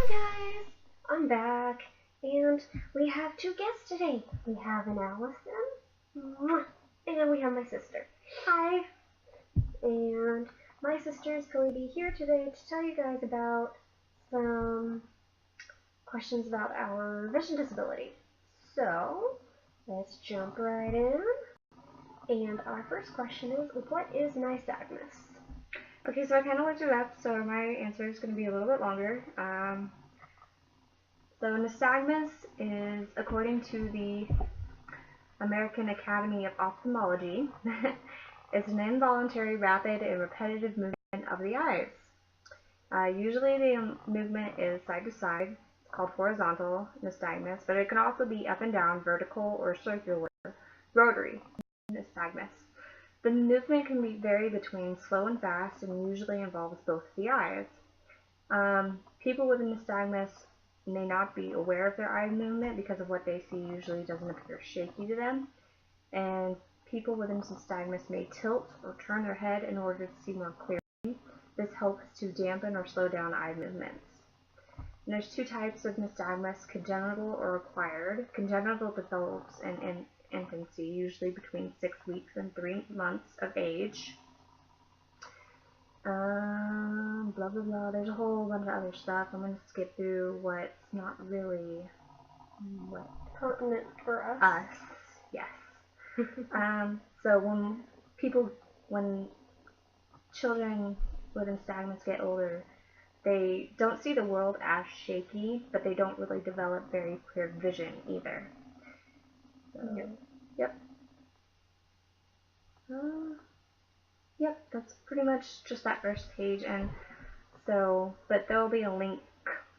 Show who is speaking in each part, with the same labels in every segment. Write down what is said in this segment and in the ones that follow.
Speaker 1: Hi guys, I'm back, and we have two guests today. We have an Allison, and we have my sister. Hi. And my sister is going to be here today to tell you guys about some questions about our vision disability. So, let's jump right in. And our first question is, what is nystagmus?
Speaker 2: Okay, so I kind of looked it up, so my answer is going to be a little bit longer. So nystagmus is, according to the American Academy of Ophthalmology, is an involuntary, rapid, and repetitive movement of the eyes. Usually the movement is side to side. It's called horizontal nystagmus, but it can also be up and down, vertical, or circular, rotary nystagmus. The movement can vary between slow and fast and usually involves both the eyes. People with nystagmus may not be aware of their eye movement because of what they see usually doesn't appear shaky to them. And people with nystagmus may tilt or turn their head in order to see more clearly. This helps to dampen or slow down eye movements. And there's two types of nystagmus, congenital or acquired. Congenital develops in infancy, usually between 6 weeks and 3 months of age. Blah blah blah. There's a whole bunch of other stuff. I'm going to skip through what's not really
Speaker 1: Pertinent for us.
Speaker 2: Yes. So when children with nystagmus get older, they don't see the world as shaky, but they don't really develop very clear vision either. So, yep. Yep, that's pretty much just that first page, and so, but there'll be a link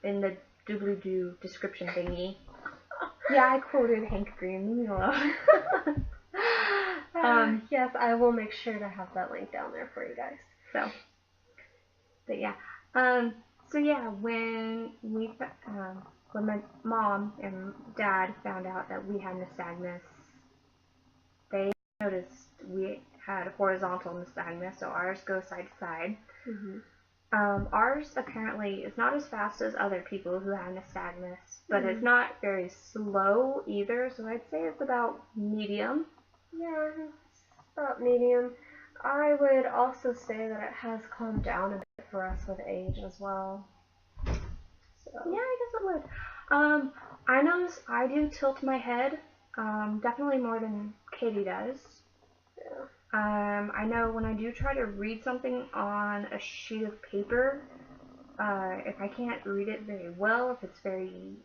Speaker 2: in the doobly-doo description thingy. Yeah, I quoted Hank Green, leave me alone.
Speaker 1: Yes, I will make sure to have that link down there for you guys.
Speaker 2: When my mom and dad found out that we had nystagmus, they noticed we had horizontal nystagmus, so ours goes side to side. Ours apparently is not as fast as other people who have nystagmus, but it's not very slow either, so I'd say it's about medium.
Speaker 1: Yeah, it's about medium. I would also say that it has calmed down a bit for us with age as well. So.
Speaker 2: Yeah, I guess it would. I notice I do tilt my head, definitely more than Katie does.
Speaker 1: Yeah.
Speaker 2: I know when I do try to read something on a sheet of paper, if I can't read it very well, if it's very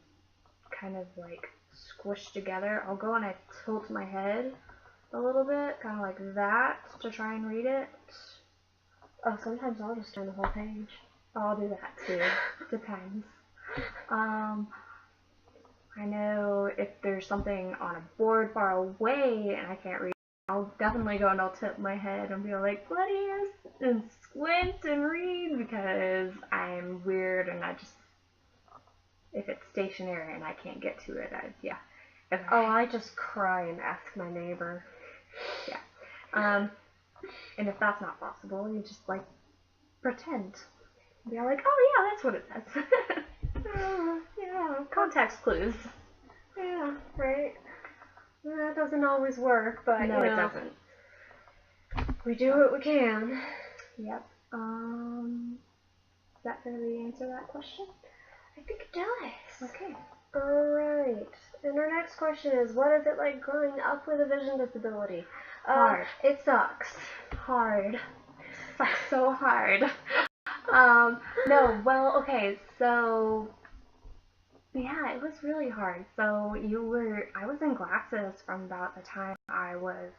Speaker 2: kind of like squished together, I'll go and I tilt my head a little bit, kind of like that, to try and read it.
Speaker 1: Oh, sometimes I'll just turn the whole page.
Speaker 2: I'll do that too. Depends. I know if there's something on a board far away and I can't read, I'll definitely go and I'll tip my head and be like, Gladius, and squint and read, because I'm weird and if it's stationary and I can't get to it,
Speaker 1: I just cry and ask my neighbor.
Speaker 2: Yeah. And if that's not possible, you just like pretend. Be like, oh yeah, that's what it says.
Speaker 1: Yeah,
Speaker 2: context clues.
Speaker 1: Yeah, right. That doesn't always work, but
Speaker 2: no, it doesn't.
Speaker 1: We do what we can.
Speaker 2: Yep. Does that really answer that question?
Speaker 1: I think it does.
Speaker 2: Okay.
Speaker 1: Alright. And our next question is, what is it like growing up with a vision disability?
Speaker 2: Hard.
Speaker 1: It sucks.
Speaker 2: Hard. Sucks so hard. Okay, so yeah, it was really hard. So I was in glasses from about the time I was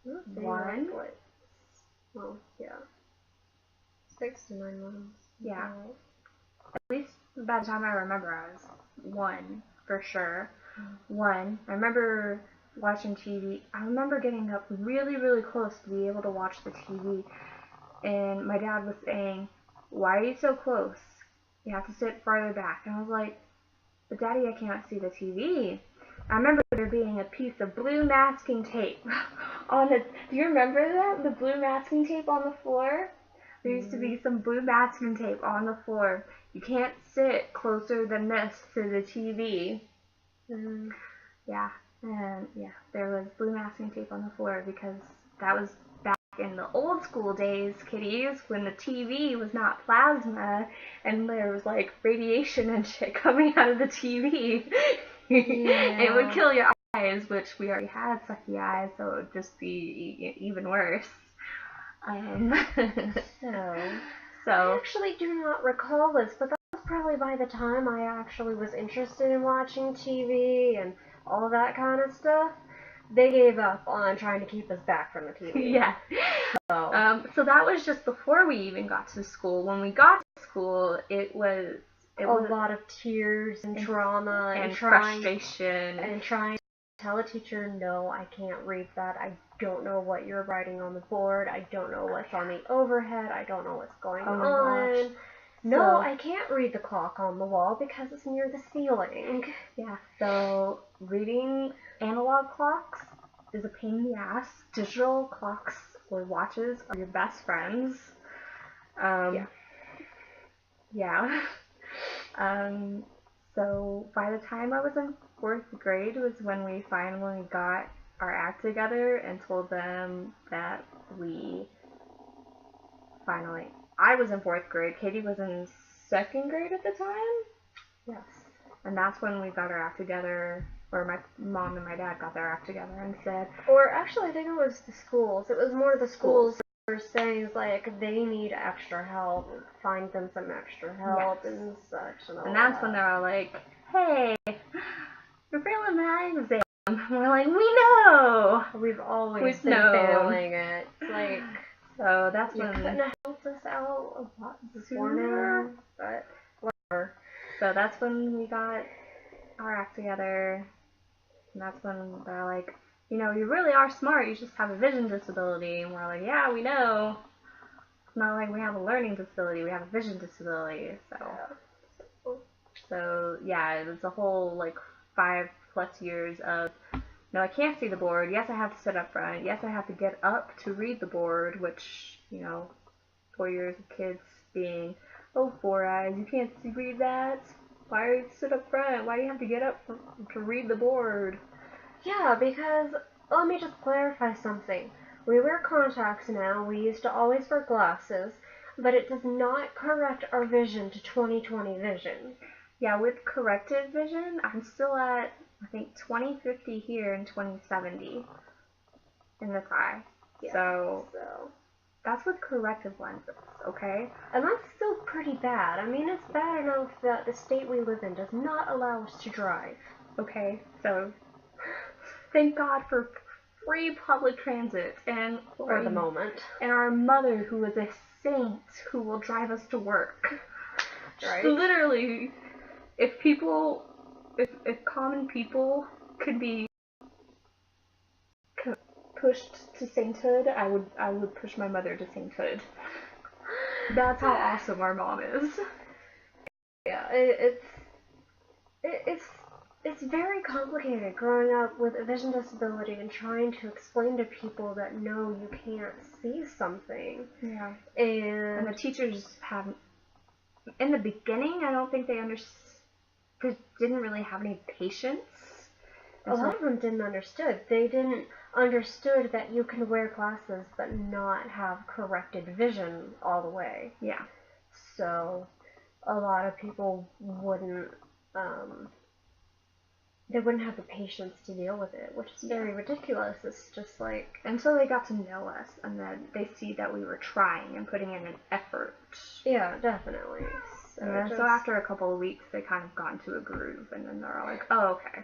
Speaker 2: 1.
Speaker 1: Well, yeah. 6 to 9 months.
Speaker 2: Yeah. At least by the time I remember, I was 1 for sure. 1. I remember watching TV. I remember getting up really, really close to be able to watch the TV. And my dad was saying, "Why are you so close? You have to sit farther back." And I was like, "But Daddy, I can't see the TV." I remember there being a piece of blue masking tape on it. Do you remember that? The blue masking tape on the floor? There used to be some blue masking tape on the floor. You can't sit closer than this to the TV. Yeah, and yeah, there was blue masking tape on the floor because that was back in the old school days, kiddies, when the TV was not plasma and there was like radiation and shit coming out of the TV. Yeah. It would kill your eyes, which we already had sucky eyes, so it would just be even worse.
Speaker 1: So I actually do not recall this, but that was probably by the time I actually was interested in watching TV and all that kind of stuff. They gave up on trying to keep us back from the TV.
Speaker 2: Yeah. So that was just before we even got to school. When we got to school, it was
Speaker 1: a lot of tears and trauma
Speaker 2: and frustration
Speaker 1: and trying to tell a teacher, no, I can't read that. I don't know what you're writing on the board. I don't know what's on the overhead. I don't know what's going on. No, I can't read the clock on the wall because it's near the ceiling.
Speaker 2: Yeah, so reading analog clocks is a pain in the ass. Digital clocks or watches are your best friends. So by the time I was in 4th grade was when we finally got our act together and told them that I was in 4th grade, Katie was in 2nd grade at the time?
Speaker 1: Yes.
Speaker 2: And that's when we got our act together, or my mom and my dad got their act together and said...
Speaker 1: Or actually, I think it was the schools. It was more the schools were saying, like, they need extra help, find them some extra help and such. And
Speaker 2: that's when they're all like, hey, you're failing the exam. And we're like, we know!
Speaker 1: We've always been failing it. Like...
Speaker 2: So that's when...
Speaker 1: You couldn't have helped us out a lot before now, but whatever.
Speaker 2: So that's when we got our act together, and that's when they're like, you know, you really are smart, you just have a vision disability. And we're like, yeah, we know. It's not like we have a learning disability, we have a vision disability. So yeah, it was a whole, like, 5+ years of, no, I can't see the board. Yes, I have to sit up front. Yes, I have to get up to read the board, which, you know, 4 years of kids being, oh, 4 eyes, you can't read that? Why do you sit up front? Why do you have to get up to read the board?
Speaker 1: Yeah, because, let me just clarify something. We wear contacts now. We used to always wear glasses, but it does not correct our vision to 20/20 vision.
Speaker 2: Yeah, with corrected vision, I'm still at, I think, 20/50 here and 20/70 in this eye.
Speaker 1: Yeah,
Speaker 2: so that's with corrective lenses, okay?
Speaker 1: And that's still pretty bad. I mean, it's bad enough that the state we live in does not allow us to drive.
Speaker 2: Okay, so thank God for free public transit and
Speaker 1: for the moment.
Speaker 2: And our mother, who is a saint, who will drive us to work. Right? Literally, if common people could be pushed to sainthood, I would push my mother to sainthood. That's how awesome our mom is.
Speaker 1: Yeah, it's very complicated growing up with a vision disability and trying to explain to people that no, you can't see something.
Speaker 2: Yeah.
Speaker 1: And
Speaker 2: the teachers have, in the beginning, I don't think they didn't really have any patience.
Speaker 1: A lot of them didn't understood. They didn't understood that you can wear glasses but not have corrected vision all the way.
Speaker 2: Yeah.
Speaker 1: So a lot of people wouldn't they wouldn't have the patience to deal with it, which is very ridiculous. It's just like,
Speaker 2: until they got to know us and then they see that we were trying and putting in an effort.
Speaker 1: Yeah, definitely.
Speaker 2: So after a couple of weeks, they kind of got into a groove, and then they're all like, oh, okay.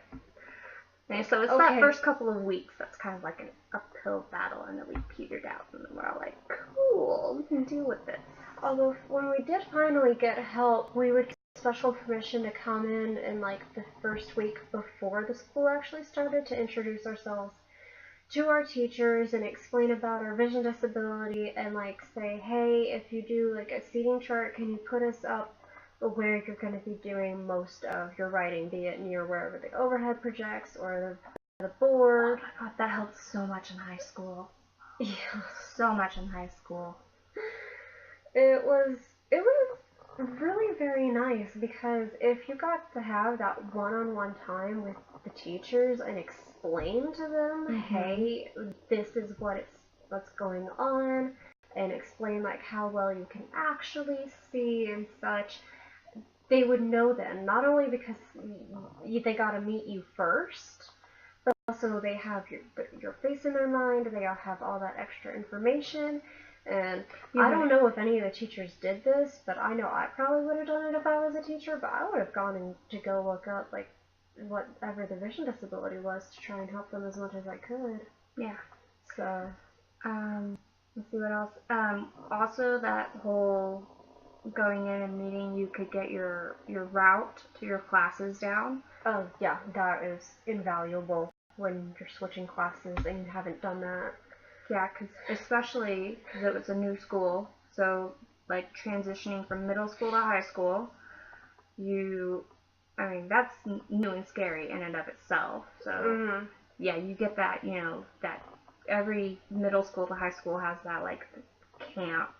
Speaker 2: And so it's that first couple of weeks that's kind of like an uphill battle, and then we petered out, and then we're all like, cool, we can deal with this.
Speaker 1: Although when we did finally get help, we would get special permission to come in like the first week before the school actually started to introduce ourselves to our teachers and explain about our vision disability and like say, hey, if you do like a seating chart, can you put us up where you're going to be doing most of your writing, be it near wherever the overhead projects or the board.
Speaker 2: Oh my god, that helped so much in high school.
Speaker 1: Yeah.
Speaker 2: So much in high school.
Speaker 1: it was really very nice because if you got to have that one-on-one time with the teachers and explain to them, hey, this is what's going on, and explain like how well you can actually see and such, they would know then, not only because they got to meet you first, but also they have your face in their mind, they all have all that extra information. And I don't know if any of the teachers did this, but I know I probably would have done it if I was a teacher, but I would have gone in to go look up like whatever the vision disability was to try and help them as much as I could.
Speaker 2: Yeah.
Speaker 1: So,
Speaker 2: let's see what else. Also that whole going in and meeting, you could get your route to your classes down.
Speaker 1: Oh yeah, that is invaluable when you're switching classes and you haven't done that.
Speaker 2: Yeah, especially because it was a new school, so like transitioning from middle school to high school, that's new and scary in and of itself. So yeah, you get that, that every middle school to high school has that like camp,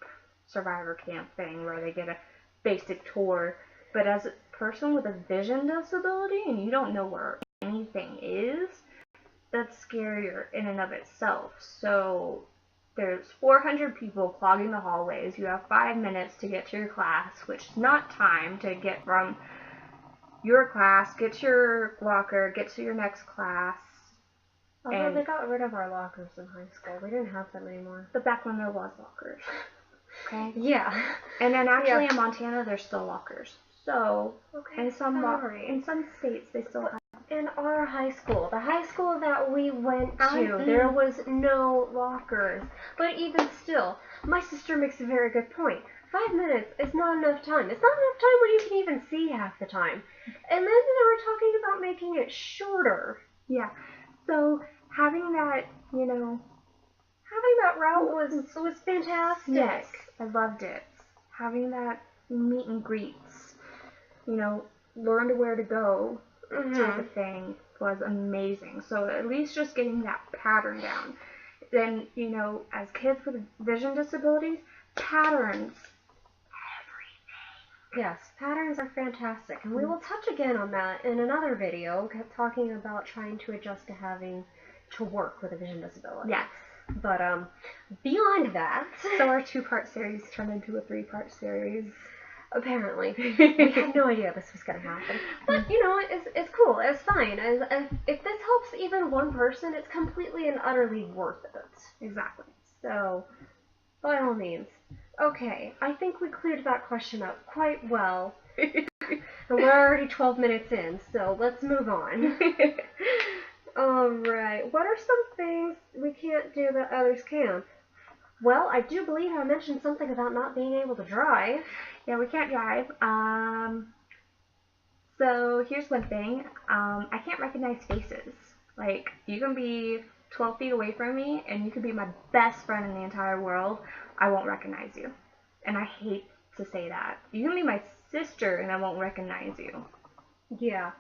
Speaker 2: survivor camp thing where they get a basic tour. But as a person with a vision disability and you don't know where anything is, that's scarier in and of itself. So there's 400 people clogging the hallways. You have 5 minutes to get to your class, which is not time to get from your class, get to your locker, get to your next class.
Speaker 1: Although they got rid of our lockers in high school. We didn't have them anymore.
Speaker 2: But back when there was lockers. Okay?
Speaker 1: Yeah.
Speaker 2: And then actually in Montana there's still lockers. So
Speaker 1: okay,
Speaker 2: in some states they still have.
Speaker 1: In our high school, the high school that we went to, there was no lockers. But even still, my sister makes a very good point. 5 minutes is not enough time. It's not enough time when you can even see half the time. And then they were talking about making it shorter.
Speaker 2: Yeah. So having that,
Speaker 1: having that route was fantastic.
Speaker 2: Yes, I loved it. Having that meet and greets, learn to where to go. Type of thing was amazing. So at least just getting that pattern down. Then, as kids with vision disabilities, patterns. Everything.
Speaker 1: Yes, patterns are fantastic. And we will touch again on that in another video, talking about trying to adjust to having to work with a vision disability.
Speaker 2: Yes.
Speaker 1: But beyond that...
Speaker 2: So our 2-part series turned into a 3-part series.
Speaker 1: Apparently. We had no idea this was going to happen. But, it's cool. It's fine. If this helps even one person, it's completely and utterly worth it.
Speaker 2: Exactly.
Speaker 1: So, by all means. Okay, I think we cleared that question up quite well. And we're already 12 minutes in, so let's move on. Alright, what are some things we can't do that others can? Well, I do believe I mentioned something about not being able to drive.
Speaker 2: Yeah, we can't drive. So here's one thing. I can't recognize faces. Like, you can be 12 feet away from me, and you could be my best friend in the entire world. I won't recognize you. And I hate to say that. You can be my sister, and I won't recognize you.
Speaker 1: Yeah.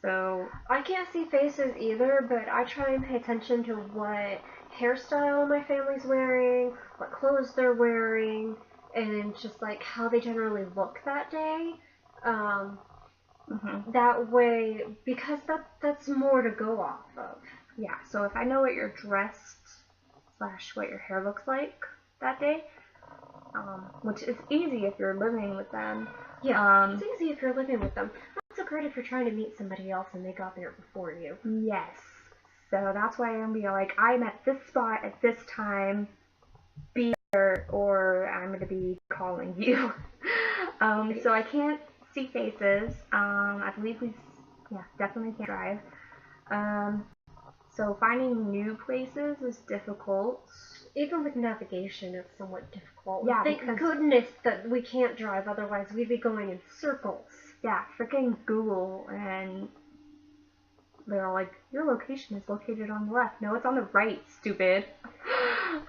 Speaker 2: So
Speaker 1: I can't see faces either, but I try and pay attention to what hairstyle my family's wearing, what clothes they're wearing, and just like how they generally look that day. That way, because that's more to go off of.
Speaker 2: Yeah, so if I know what you're dressed / what your hair looks like that day, which is easy if you're living with them.
Speaker 1: Yeah, it's easy if you're living with them. Not so great if you're trying to meet somebody else and they got there before you.
Speaker 2: Yes. So that's why I'm going to be like, I'm at this spot at this time, be there, or I'm going to be calling you. So I can't see faces. I believe definitely can't drive. So finding new places is difficult.
Speaker 1: Even with navigation, it's somewhat difficult.
Speaker 2: Yeah,
Speaker 1: thank goodness that we can't drive, otherwise we'd be going in circles.
Speaker 2: Yeah, freaking Google, and they're like, your location is located on the left. No, it's on the right, stupid.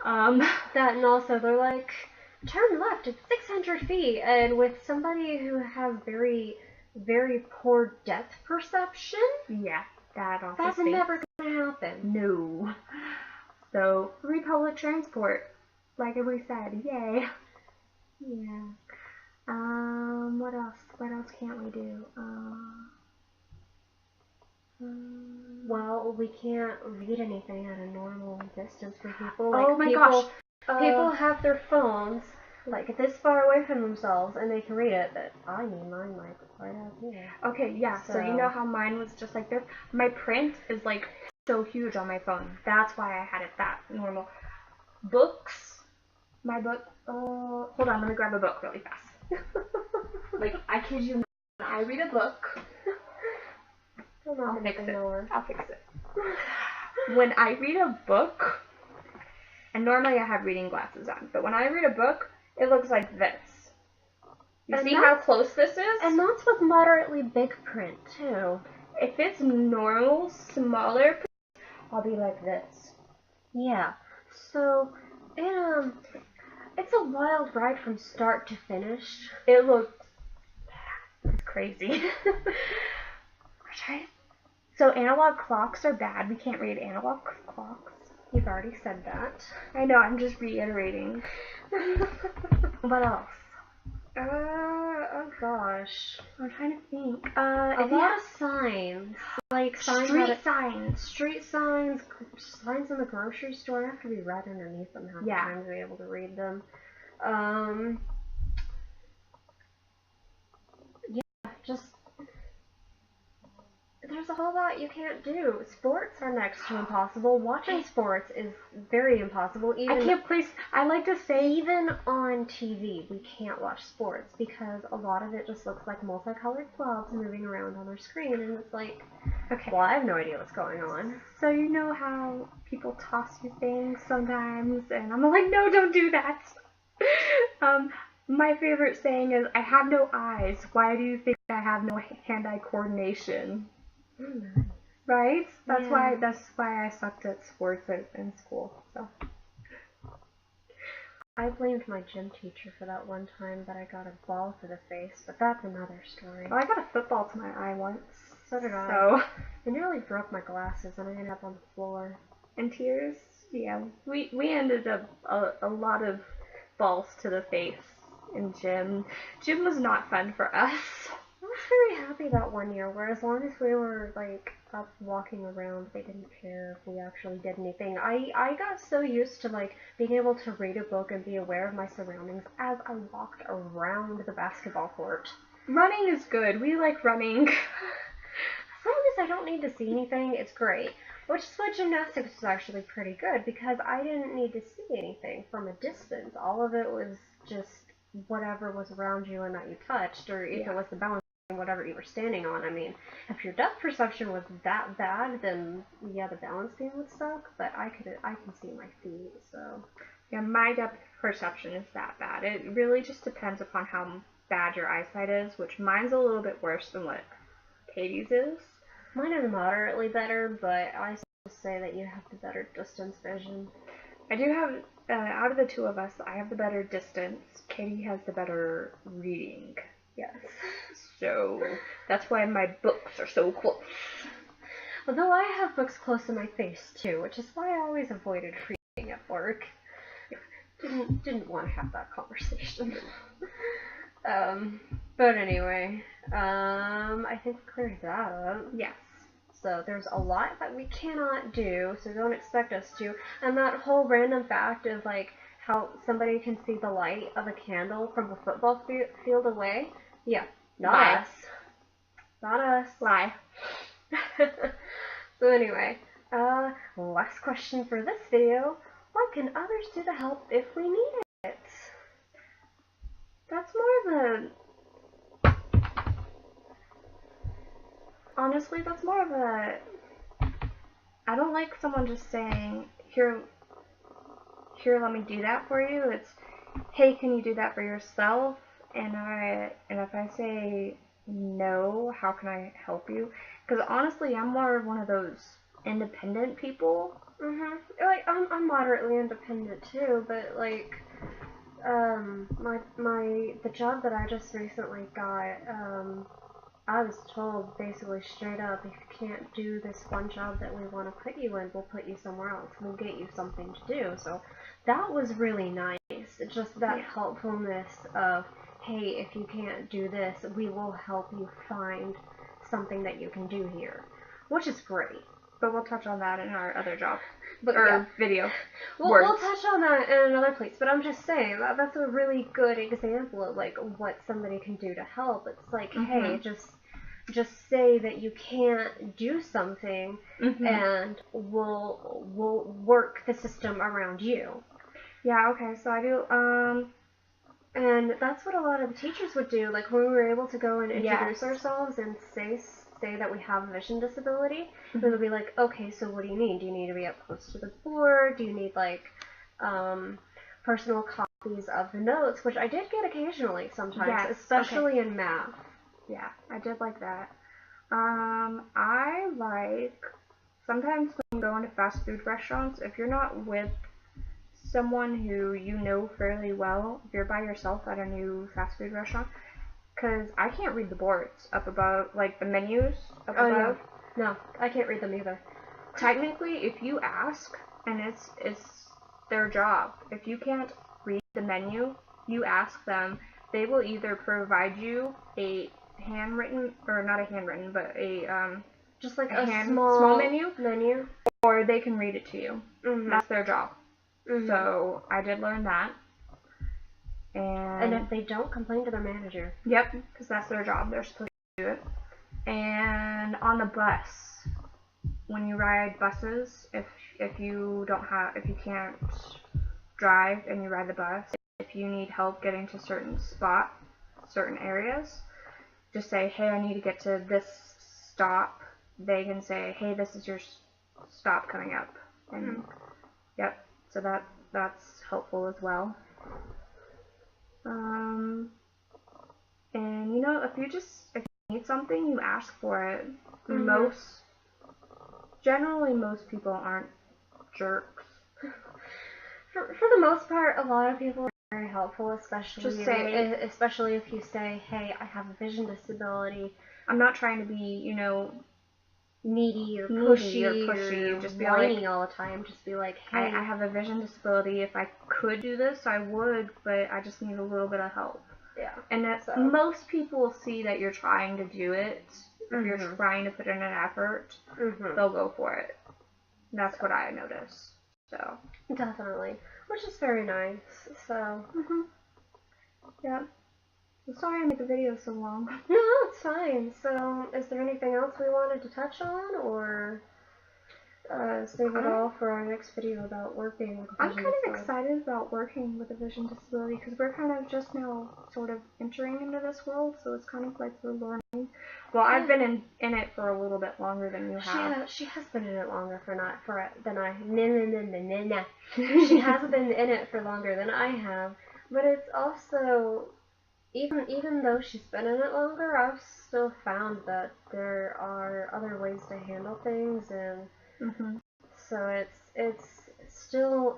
Speaker 1: That, and also they're like, turn left, it's 600 feet, and with somebody who has very, very poor depth perception,
Speaker 2: yeah,
Speaker 1: that's never gonna happen.
Speaker 2: No. So, free public transport, like we said, yay. Yeah. What else? What else can't we do?
Speaker 1: Well, we can't read anything at a normal distance for people.
Speaker 2: Oh
Speaker 1: Like
Speaker 2: my
Speaker 1: people,
Speaker 2: gosh.
Speaker 1: people have their phones like this far away from themselves and they can read it, but I need mine like right out here.
Speaker 2: Okay, yeah. So you know how mine was just like this? My print is like so huge on my phone. That's why I had it that normal. Books. My book. Hold on. Let me grab a book really fast. Like, I kid you not. When I read a book, I'll fix it. I'll fix it. When I read a book, and normally I have reading glasses on, but when I read a book, it looks like this. You see how close this is?
Speaker 1: And that's with moderately big print too.
Speaker 2: If it's normal, smaller print, I'll be like this.
Speaker 1: Yeah. So, it's a wild ride from start to finish.
Speaker 2: It looks crazy. So analog clocks are bad. We can't read analog clocks.
Speaker 1: You've already said that.
Speaker 2: I know, I'm just reiterating.
Speaker 1: What else?
Speaker 2: Oh gosh. I'm trying to think.
Speaker 1: A lot of signs. Like
Speaker 2: street signs.
Speaker 1: Street signs, signs in the grocery store have to be read underneath them half the time to be able to read them. Yeah, just there's a whole lot you can't do. Sports are next to impossible. Watching sports is very impossible.
Speaker 2: I like to say
Speaker 1: even on TV, we can't watch sports because a lot of it just looks like multicolored blobs moving around on their screen, and it's like, okay, well, I have no idea what's going on.
Speaker 2: So you know how people toss you things sometimes, and I'm like, no, don't do that. My favorite saying is, I have no eyes. Why do you think I have no hand-eye coordination?
Speaker 1: Mm-hmm.
Speaker 2: Right? That's why I sucked at sports in school. So
Speaker 1: I blamed my gym teacher for that one time that I got a ball to the face, but that's another story.
Speaker 2: Well, I got a football to my eye once.
Speaker 1: So did I.
Speaker 2: So
Speaker 1: I nearly broke my glasses and I ended up on the floor.
Speaker 2: In tears? Yeah. We ended up a lot of balls to the face in gym. Gym was not fun for us.
Speaker 1: I was very happy that one year where as long as we were like up walking around, they didn't care if we actually did anything. I got so used to like being able to read a book and be aware of my surroundings as I walked around the basketball court.
Speaker 2: Running is good. We like running.
Speaker 1: As long as I don't need to see anything, it's great. Which is why gymnastics was actually pretty good because I didn't need to see anything from a distance. All of it was just whatever was around you and that you touched, or if it was the balance, whatever you were standing on. I mean, if your depth perception was that bad, then yeah, the balance beam would suck. But I can see my feet, so
Speaker 2: yeah, my depth perception is that bad. It really just depends upon how bad your eyesight is, which mine's a little bit worse than what Katie's is.
Speaker 1: Mine is moderately better, but I still say that you have the better distance vision.
Speaker 2: I do have, out of the two of us, I have the better distance. Katie has the better reading.
Speaker 1: Yes.
Speaker 2: So that's why my books are so close.
Speaker 1: Although I have books close to my face too, which is why I always avoided reading at work. Didn't want to have that conversation. But anyway, I think we cleared that up.
Speaker 2: Yes.
Speaker 1: So there's a lot that we cannot do, so don't expect us to. And that whole random fact of like how somebody can see the light of a candle from a football field away. Yeah, not us. Not us.
Speaker 2: Lie.
Speaker 1: So anyway, last question for this video. What can others do to help if we need it?
Speaker 2: That's more of a... Honestly, that's more of a... I don't like someone just saying, here, let me do that for you. It's, hey, can you do that for yourself? And if I say no, how can I help you? Because honestly, I'm more of one of those independent people.
Speaker 1: Like I'm moderately independent too, but like the job that I just recently got, I was told basically straight up, if you can't do this one job that we want to put you in, we'll put you somewhere else. We'll get you something to do. So that was really nice. just that helpfulness of, hey, if you can't do this, we will help you find something that you can do here, which is great.
Speaker 2: But we'll touch on that in our other job.
Speaker 1: But
Speaker 2: Video.
Speaker 1: We'll touch on that in another place, but I'm just saying that's a really good example of like what somebody can do to help. It's like, hey, just say that you can't do something, and we'll work the system around you.
Speaker 2: Yeah. Okay. So I do.
Speaker 1: And that's what a lot of the teachers would do. Like when we were able to go and introduce ourselves and say that we have a vision disability, they would be like, okay, so what do you need? Do you need to be up close to the board? Do you need like personal copies of the notes, which I did get occasionally sometimes, especially in math.
Speaker 2: Yeah, I did like that. I like sometimes when going to fast food restaurants, if you're not with someone who you know fairly well, if you're by yourself at a new fast food restaurant, because I can't read the boards up above, like the menus up above.
Speaker 1: No, I can't read them either.
Speaker 2: Technically, if you ask, and it's their job, if you can't read the menu, you ask them, they will either provide you a handwritten, or not a handwritten, but a
Speaker 1: just like a small menu,
Speaker 2: or they can read it to you. That's their job. So I did learn that. And
Speaker 1: if they don't, complain to their manager.
Speaker 2: Yep, because that's their job. They're supposed to do it. And on the bus, when you ride buses, if you can't drive and you ride the bus, if you need help getting to certain areas, just say, hey, I need to get to this stop. They can say, hey, this is your stop coming up. And yep, so that's helpful as well. And you know, if you need something, you ask for it. Generally most people aren't jerks.
Speaker 1: For the most part, a lot of people are very helpful, especially if you say, hey, I have a vision disability.
Speaker 2: I'm not trying to be, you know,
Speaker 1: needy or pushy,
Speaker 2: just be
Speaker 1: whiny all the time. Just be like, hey,
Speaker 2: I have a vision disability. If I could do this, I would, but I just need a little bit of help.
Speaker 1: Yeah.
Speaker 2: And most people see that you're trying to do it. If you're trying to put in an effort, they'll go for it. And that's what I notice. So
Speaker 1: definitely, which is very nice. So
Speaker 2: yeah. Sorry I made the video so long.
Speaker 1: No, it's fine. So, is there anything else we wanted to touch on, or save it all for our next video about working with a vision disability?
Speaker 2: I'm kind of excited about working with a vision disability because we're kind of just now sort of entering into this world, so it's kind of like we're learning. Well, I've been in it for a little bit longer than you have.
Speaker 1: She has been in it longer than I. No. She has been in it for longer than I have, but it's also, even though she's been in it longer, I've still found that there are other ways to handle things, and so it's still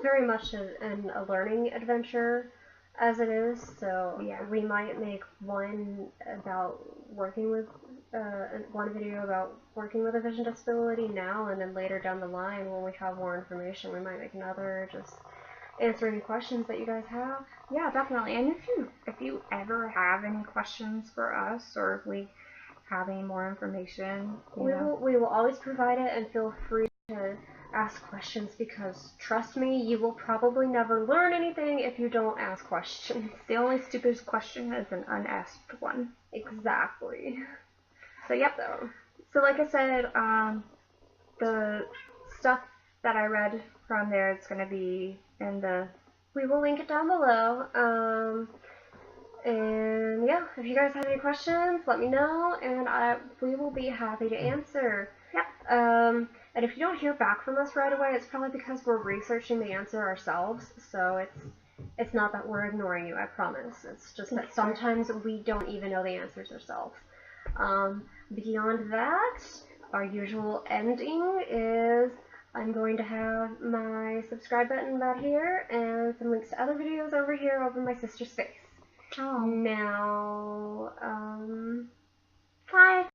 Speaker 1: very much a learning adventure as it is. So we might make one about working with one video about working with a vision disability now, and then later down the line when we have more information, we might make another, just answer any questions that you guys have.
Speaker 2: Yeah, definitely. And if you ever have any questions for us, or if we have any more information,
Speaker 1: we will always provide it, and feel free to ask questions, because trust me, you will probably never learn anything if you don't ask questions.
Speaker 2: The only stupid question is an unasked one.
Speaker 1: Exactly.
Speaker 2: So yep. So like I said, the stuff that I read from there, it's going to be
Speaker 1: we will link it down below. And yeah, if you guys have any questions, let me know, and we will be happy to answer.
Speaker 2: Yep.
Speaker 1: And if you don't hear back from us right away, it's probably because we're researching the answer ourselves. So it's not that we're ignoring you, I promise. It's just that sometimes we don't even know the answers ourselves. Beyond that, our usual ending is I'm going to have my subscribe button about here, and some links to other videos over here over my sister's face.
Speaker 2: Oh.
Speaker 1: Now, bye.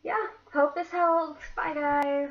Speaker 1: Yeah, hope this helped. Bye, guys.